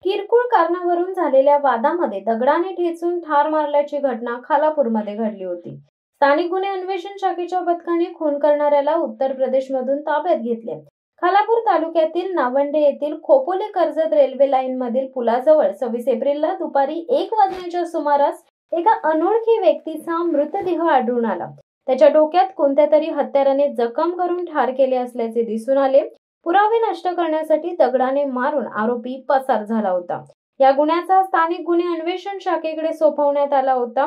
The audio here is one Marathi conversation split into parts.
किरकोळ कारणावरून झालेल्या वादामध्ये दगडाने ठेचून ठार मारल्याची घटना खालापूरमध्ये घडली होती। स्थानिक गुन्हे अन्वेषण शाखेच्या पथकाने खून करणाऱ्याला उत्तर प्रदेशमधून ताब्यात घेतले। खालापूर तालुक्यातील नावंडे येथील खोपोली कर्जत रेल्वे लाईन मधील पुलाजवळ 26 एप्रिलला दुपारी 1 वाजण्याच्या सुमारास एका अनोळखी व्यक्तीचा मृतदेह आढळून आला। त्याच्या डोक्यात कोणत्या तरी हत्याराने जखम करून ठार केले असल्याचे दिसून आले। पुरावे नष्ट करण्यासाठी दगडाने मारून आरोपी पसार झाला होता। या गुन्ह्याचा स्थानिक गुन्हे अन्वेषण शाखेकडे सोपवण्यात आला होता।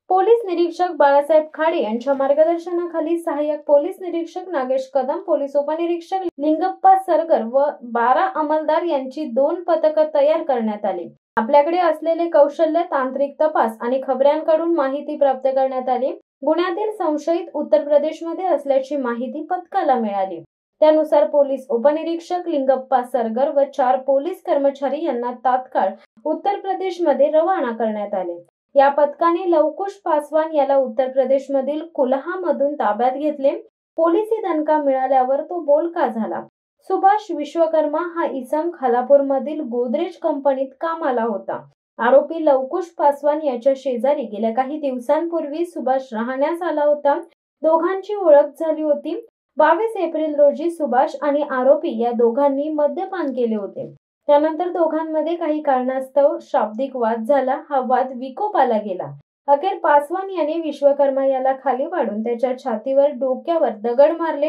पोलीस निरीक्षक बाळासाहेब खाडे यांच्या मार्गदर्शनाखाली सहाय्यक पोलीस निरीक्षक नागेश कदम, पोलीस उपनिरीक्षक लिंगप्पा सरगर व 12 अंमलदार यांची 2 पथकं तयार करण्यात आली। आपल्याकडे असलेले कौशल्य, तांत्रिक तपास आणि खबऱ्यांकडून माहिती प्राप्त करण्यात आली। गुन्ह्यातील संशयित उत्तर प्रदेशमध्ये असल्याची माहिती पथकाला मिळाली। त्यानुसार पोलीस उपनिरीक्षक लिंगप्पा सरगर व 4 पोलीस कर्मचारी यांना तात्काळ उत्तर प्रदेशमध्ये रवाना करण्यात आले। या पथकाने लवकुश पासवान याला उत्तर प्रदेशमधील कुल्हामधून ताब्यात घेतले। पोलिसी दणका मिळाल्यावर तो बोलका झाला। सुभाष विश्वकर्मा हा इसम खालापूरमधील गोदरेज कंपनीत कामाला होता। आरोपी लवकुश पासवान याच्या शेजारी गेल्या काही दिवसांपूर्वी सुभाष राहण्यास आला होता। दोघांची ओळख झाली होती। 22 एप्रिल रोजी सुभाष आणि आरोपी या दोघांनी मद्यपान केले होते। त्यानंतर दोघांमध्ये काही कारणास्तव शाब्दिक वाद झाला। हा वाद विकोपाला गेला। अखेर पासवान याने विश्वकर्मा याला खाली पाडून त्याच्या छातीवर, डोक्यावर दगड मारले।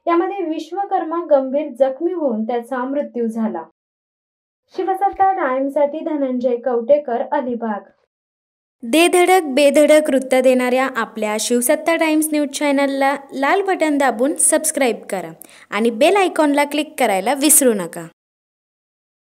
यामध्ये विश्वकर्मा गंभीर जखमी होऊन त्याचा मृत्यू झाला। शिवसत्ता टाइम्ससाठी धनंजय कवटेकर, अलिबाग। दे धडक बेधडक वृत्त देणाऱ्या आपल्या शिवसत्ता टाइम्स न्यूज चॅनलला लाल बटन दाबून सबस्क्राईब करा आणि बेल आयकॉनला क्लिक करायला विसरू नका।